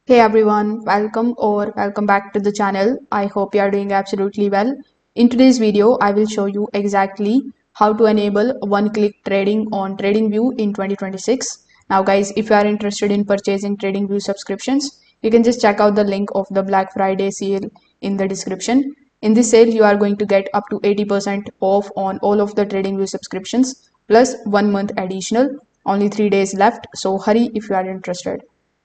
Hey everyone, welcome back to the channel. I hope you are doing absolutely well. In today's video, I will show you exactly how to enable one-click trading on TradingView in 2026. Now guys, if you are interested in purchasing TradingView subscriptions, you can just check out the link of the Black Friday sale in the description. In this sale, you are going to get up to 80% off on all of the TradingView subscriptions plus 1 month additional. Only 3 days left, so hurry if you are interested.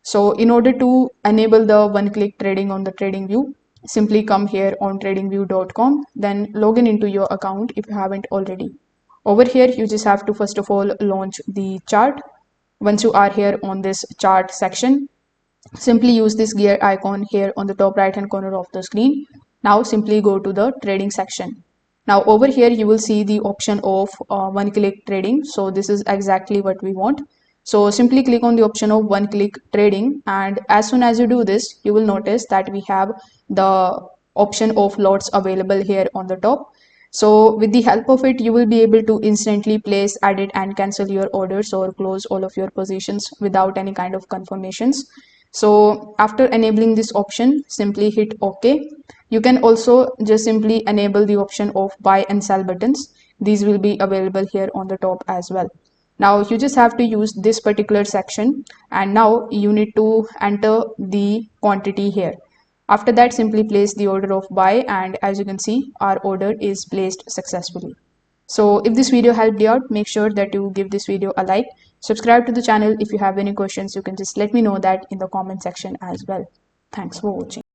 So in order to enable the one-click trading on the TradingView, simply come here on tradingview.com, then log in into your account if you haven't already. Over here, you just have to first of all launch the chart. Once you are here on this chart section, simply use this gear icon here on the top right hand corner of the screen. Now simply go to the trading section. Now over here you will see the option of one click trading. So this is exactly what we want. So simply click on the option of one click trading, and as soon as you do this, you will notice that we have the option of lots available here on the top. So with the help of it, you will be able to instantly place, edit and cancel your orders or close all of your positions without any kind of confirmations. So after enabling this option, simply hit OK. You can also just simply enable the option of buy and sell buttons. These will be available here on the top as well. Now you just have to use this particular section, and now you need to enter the quantity here. After that, simply place the order of buy, and as you can see, our order is placed successfully. So if this video helped you out, make sure that you give this video a like. Subscribe to the channel. If you have any questions, you can just let me know that in the comment section as well. Thanks for watching.